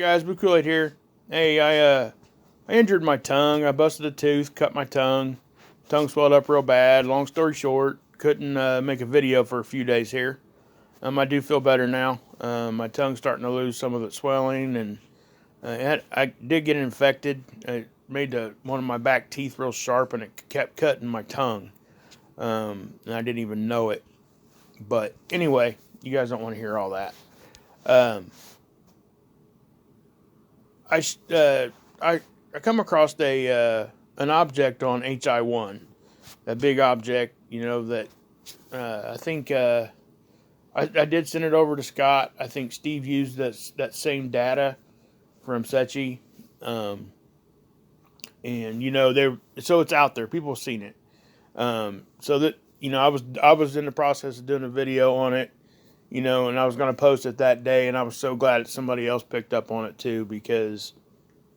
guys, Blue Kool-Aid here. Hey, I injured my tongue. I busted a tooth, cut my tongue. Tongue swelled up real bad. Long story short, couldn't make a video for a few days here. I do feel better now. My tongue's starting to lose some of its swelling, and I did get infected. It made one of my back teeth real sharp, and it kept cutting my tongue. And I didn't even know it. But anyway, you guys don't want to hear all that. I come across an object on HI-1, a big object, that I think I did send it over to Scott. I think Steve used that same data from Sechi, and so it's out there. People have seen it. So that I was in the process of doing a video on it, and I was going to post it that day, and I was so glad that somebody else picked up on it too, because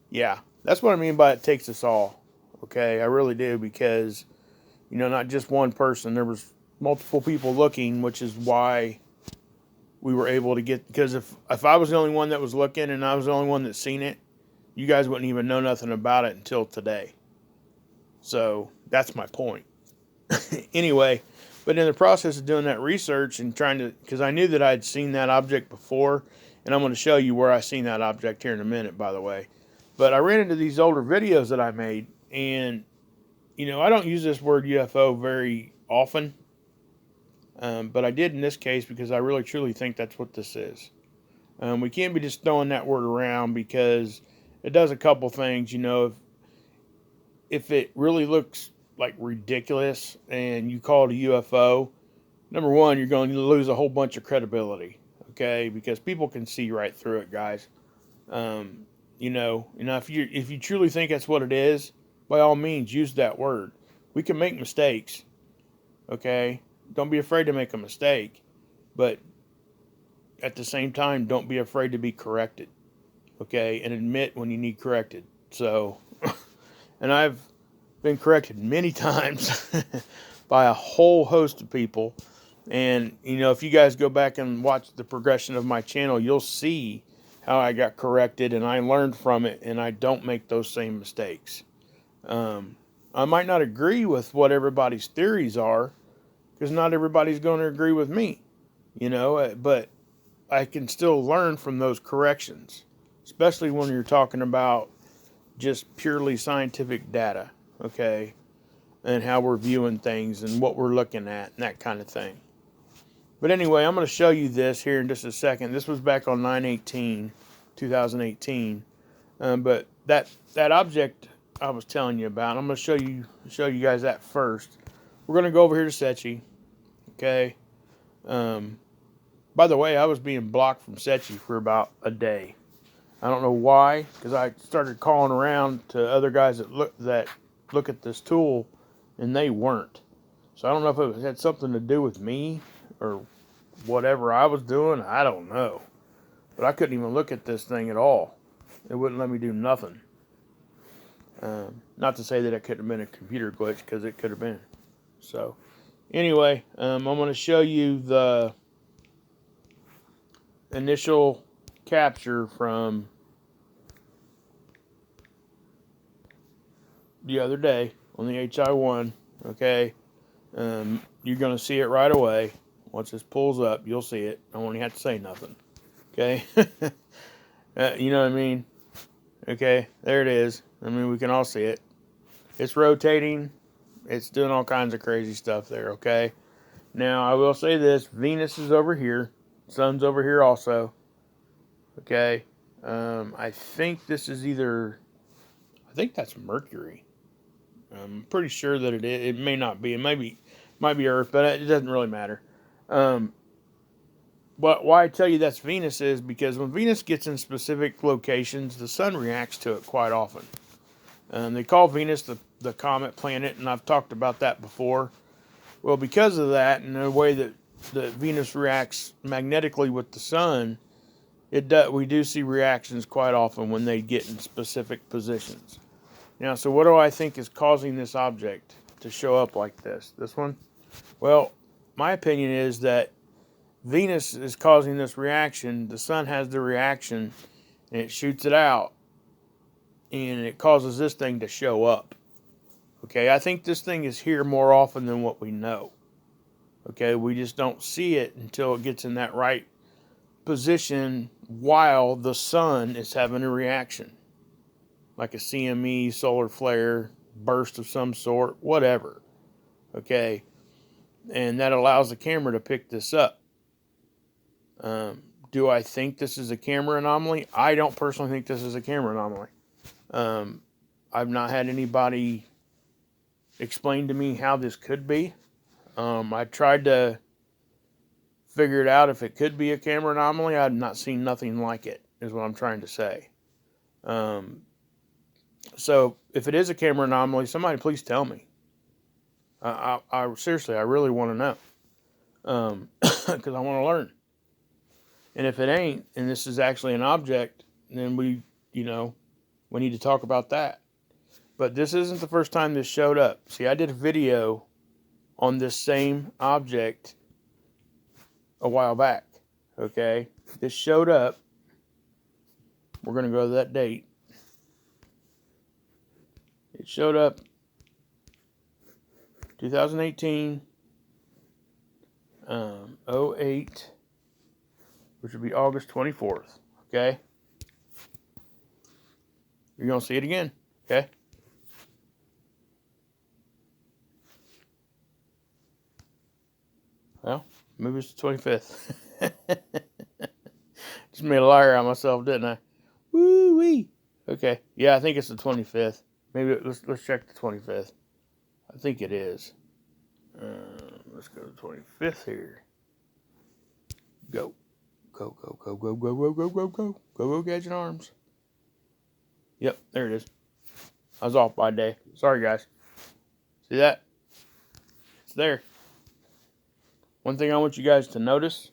yeah, that's what I mean by it takes us all. Okay, I really do, because not just one person. There was multiple people looking, which is why we were able to get. Because if I was the only one that was looking and I was the only one that's seen it, you guys wouldn't even know nothing about it until today. So that's my point. Anyway, but in the process of doing that research and trying to, because I knew that I'd seen that object before, and I'm going to show you where I seen that object here in a minute, by the way. But I ran into these older videos that I made, and I don't use this word UFO very often, but I did in this case because I really truly think that's what this is. We can't be just throwing that word around, because it does a couple things. If it really looks like ridiculous and you call it a UFO, number one, you're going to lose a whole bunch of credibility, okay? Because people can see right through it, guys. If you truly think that's what it is, by all means, use that word. We can make mistakes, okay? Don't be afraid to make a mistake, but at the same time, don't be afraid to be corrected, okay? And admit when you need corrected. So, and I've been corrected many times by a whole host of people. And, if you guys go back and watch the progression of my channel, you'll see how I got corrected, and I learned from it, and I don't make those same mistakes. I might not agree with what everybody's theories are, because not everybody's going to agree with me, but I can still learn from those corrections, especially when you're talking about just purely scientific data, okay, and how we're viewing things and what we're looking at and that kind of thing. But anyway, I'm going to show you this here in just a second. This was back on 9/18/2018, but that object I was telling you about, I'm going to show you guys that first. We're going to go over here to Sechi, okay. By the way, I was being blocked from Sechi for about a day. I don't know why, because I started calling around to other guys that look at this tool, and they weren't. So I don't know if it had something to do with me or whatever I was doing. I don't know. But I couldn't even look at this thing at all. It wouldn't let me do nothing. Not to say that it could have been a computer glitch, because it could have been. So anyway, I'm going to show you the initial capture from the other day on the HI-1, okay. You're going to see it right away. Once this pulls up, you'll see it. I won't even have to say nothing, okay. You know what I mean? Okay, there it is. I mean, we can all see it. It's rotating. It's doing all kinds of crazy stuff there, okay. Now, I will say this. Venus is over here. Sun's over here also, okay. I think this is I think that's Mercury. I'm pretty sure that it is. It may not be. It might be Earth, but it doesn't really matter. But why I tell you that's Venus is because when Venus gets in specific locations, the sun reacts to it quite often. They call Venus the comet planet, and I've talked about that before. Well, because of that, and the way that Venus reacts magnetically with the sun, we do see reactions quite often when they get in specific positions. Now, so what do I think is causing this object to show up like this? This one? Well, my opinion is that Venus is causing this reaction. The sun has the reaction, and it shoots it out, and it causes this thing to show up. Okay, I think this thing is here more often than what we know. Okay, we just don't see it until it gets in that right position while the sun is having a reaction. Like a CME, solar flare, burst of some sort, whatever. Okay, and that allows the camera to pick this up. Do I think this is a camera anomaly? I don't personally think this is a camera anomaly. I've not had anybody explain to me how this could be. I tried to figure it out if it could be a camera anomaly. I've not seen nothing like it, is what I'm trying to say. So if it is a camera anomaly, somebody please tell me. I seriously, I really want to know. Because I want to learn. And if it ain't, and this is actually an object, then we need to talk about that. But this isn't the first time this showed up. See, I did a video on this same object a while back. Okay? This showed up. We're going to go to that date. It showed up 2018, 08, which would be August 24th. Okay? You're going to see it again. Okay? Well, maybe it's the 25th. Just made a liar out of myself, didn't I? Woo-wee. Okay. Yeah, I think it's the 25th. Maybe let's check the 25th. I think it is. Let's go to the 25th here. Go. Go, go, go, go, go, go, go, go, go. Go, go, Gadget Arms. Yep, there it is. I was off by a day. Sorry, guys. See that? It's there. One thing I want you guys to notice.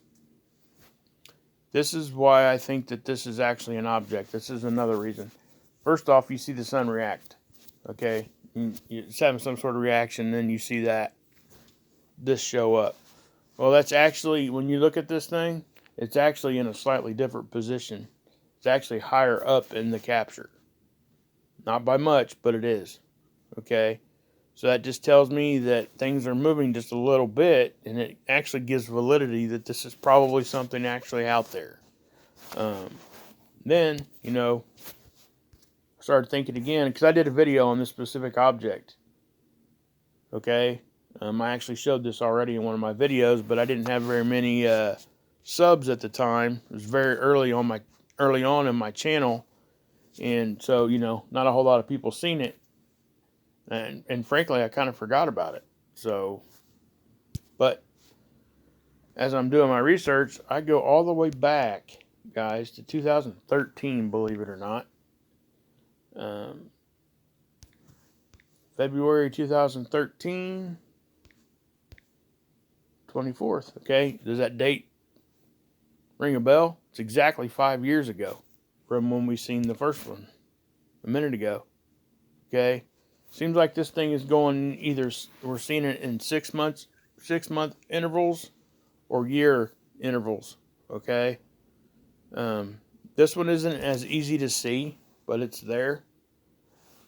This is why I think that this is actually an object. This is another reason. First off, you see the sun react. Okay? It's having some sort of reaction, then you see this show up. Well, that's actually, when you look at this thing, it's actually in a slightly different position. It's actually higher up in the capture. Not by much, but it is. Okay? So that just tells me that things are moving just a little bit, and it actually gives validity that this is probably something actually out there. Then, I started thinking again, because I did a video on this specific object. Okay? I actually showed this already in one of my videos, but I didn't have very many subs at the time. It was very early on in my channel, and so, not a whole lot of people seen it. And frankly, I kind of forgot about it. So, but as I'm doing my research, I go all the way back, guys, to 2013, believe it or not. February 2013, 24th. Okay, does that date ring a bell? It's exactly 5 years ago from when we seen the first one a minute ago. Okay. Seems like this thing is going either, we're seeing it in 6 month intervals or year intervals. Okay. This one isn't as easy to see, but it's there.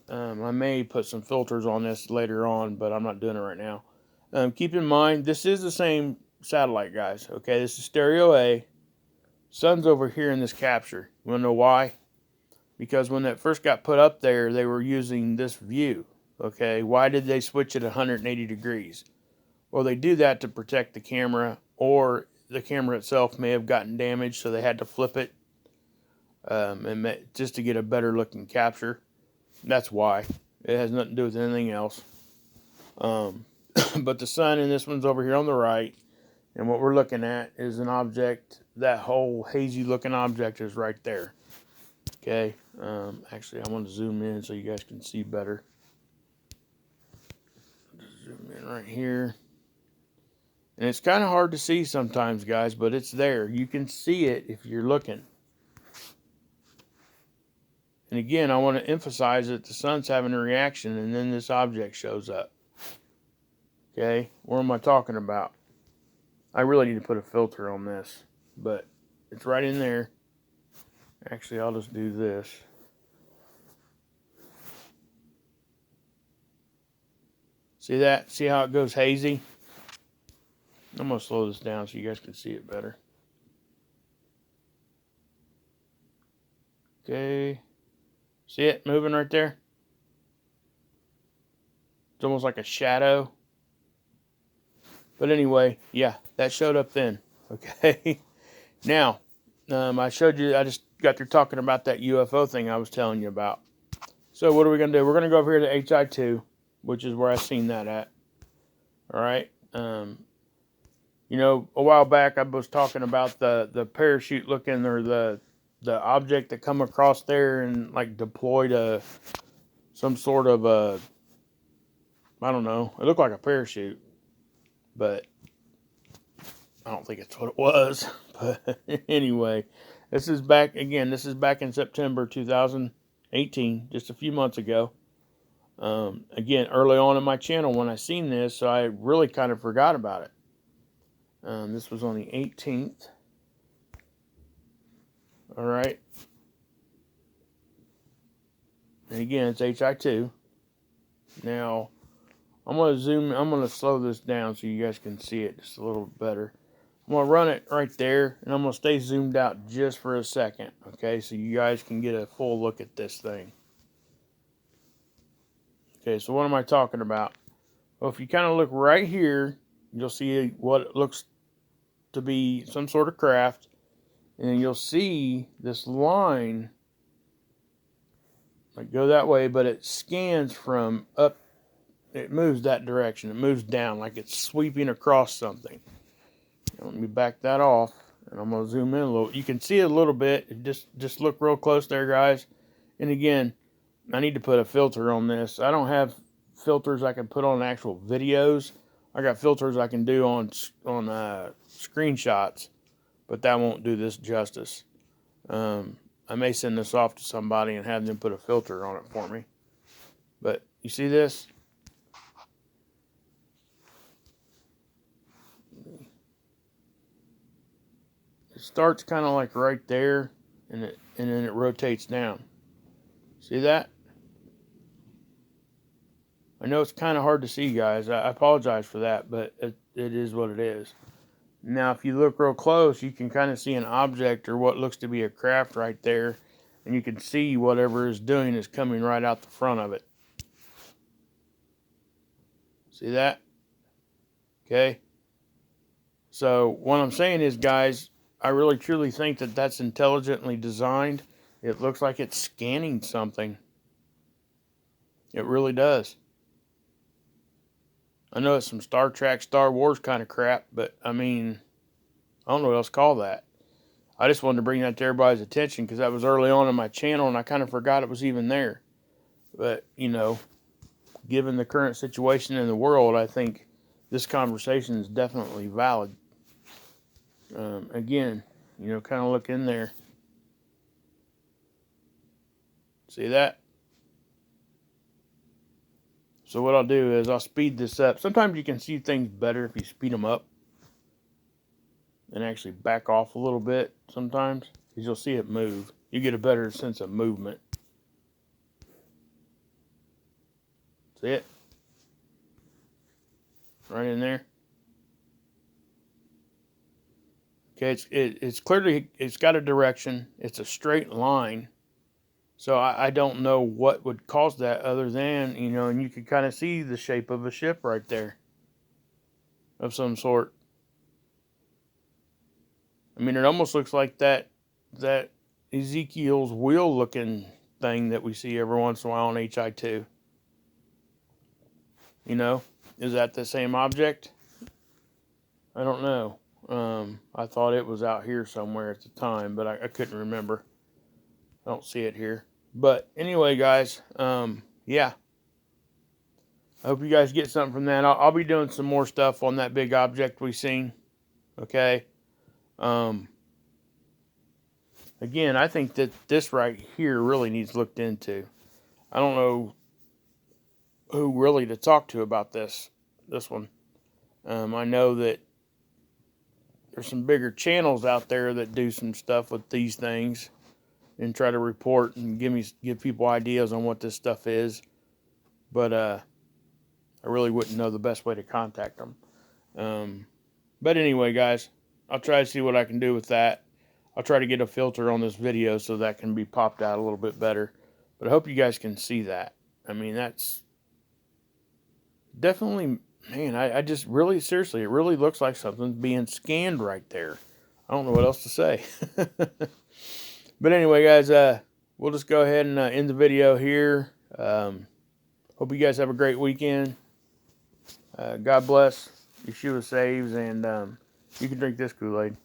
I may put some filters on this later on, but I'm not doing it right now. Keep in mind, this is the same satellite, guys. Okay. This is stereo A. Sun's over here in this capture. You want to know why? Because when that first got put up there, they were using this view. Okay, why did they switch it 180 degrees? Well, they do that to protect the camera, or the camera itself may have gotten damaged, so they had to flip it just to get a better looking capture. That's why. It has nothing to do with anything else. But the sun in this one's over here on the right, and what we're looking at is an object. That whole hazy looking object is right there. Okay, actually I want to zoom in so you guys can see better. Zoom in right here. And it's kind of hard to see sometimes, guys, but it's there. You can see it if you're looking. And again, I want to emphasize that the sun's having a reaction, and then this object shows up. Okay, what am I talking about? I really need to put a filter on this, but it's right in there. Actually, I'll just do this. See that? See how it goes hazy? I'm going to slow this down so you guys can see it better. Okay. See it moving right there? It's almost like a shadow. But anyway, yeah, that showed up then. Okay. Now, I showed you, I just got through talking about that UFO thing I was telling you about. So what are we going to do? We're going to go over here to HI-2, which is where I seen that at. All right. You know, a while back I was talking about the parachute looking, or the object that come across there and like deployed some sort of I don't know. It looked like a parachute, but I don't think it's what it was. But anyway, this is back again. This is back in September 2018, just a few months ago. Again, early on in my channel when I seen this, so I really kind of forgot about it. This was on the 18th. All right. And again, it's HI-2. Now, I'm going to slow this down so you guys can see it just a little better. I'm going to run it right there, and I'm going to stay zoomed out just for a second, okay, so you guys can get a full look at this thing. Okay, so what am I talking about? Well, if you kind of look right here, you'll see what looks to be some sort of craft, and then you'll see this line like go that way, but it scans from up, it moves that direction, it moves down like it's sweeping across something. Let me back that off, and I'm going to zoom in a little. You can see it a little bit. Just look real close there, guys. And again, I need to put a filter on this. I don't have filters I can put on actual videos. I got filters I can do on screenshots, but that won't do this justice. I may send this off to somebody and have them put a filter on it for me. But you see this? It starts kind of like right there, and then it rotates down. See that? I know it's kind of hard to see, guys. I apologize for that, but it is what it is. Now, if you look real close, you can kind of see an object or what looks to be a craft right there, and you can see whatever it's doing is coming right out the front of it. See that? Okay. So what I'm saying is, guys, I really truly think that that's intelligently designed. It looks like it's scanning something. It really does. I know it's some Star Trek, Star Wars kind of crap, but I mean, I don't know what else to call that. I just wanted to bring that to everybody's attention because that was early on in my channel and I kind of forgot it was even there. But, you know, given the current situation in the world, I think this conversation is definitely valid. Again, you know, kind of look in there. See that? So what I'll do is I'll speed this up. Sometimes you can see things better if you speed them up and actually back off a little bit sometimes, because you'll see it move. You get a better sense of movement. See it? Right in there. Okay, it's clearly, it's got a direction. It's a straight line. So I don't know what would cause that other than, you know, and you can kind of see the shape of a ship right there of some sort. I mean, it almost looks like that Ezekiel's wheel looking thing that we see every once in a while on HI-2. You know, is that the same object? I don't know. I thought it was out here somewhere at the time, but I couldn't remember. I don't see it here. But anyway, guys, yeah. I hope you guys get something from that. I'll be doing some more stuff on that big object we seen. Okay. Again, I think that this right here really needs looked into. I don't know who really to talk to about this one. I know that there's some bigger channels out there that do some stuff with these things. and try to report and give people ideas on what this stuff is. But I really wouldn't know the best way to contact them. But anyway, guys, I'll try to see what I can do with that. I'll try to get a filter on this video so that can be popped out a little bit better. But I hope you guys can see that. I mean, that's definitely, man, I just really, seriously, it really looks like something's being scanned right there. I don't know what else to say. But anyway, guys, we'll just go ahead and end the video here. Hope you guys have a great weekend. God bless. Yeshua saves, and you can drink this Kool-Aid.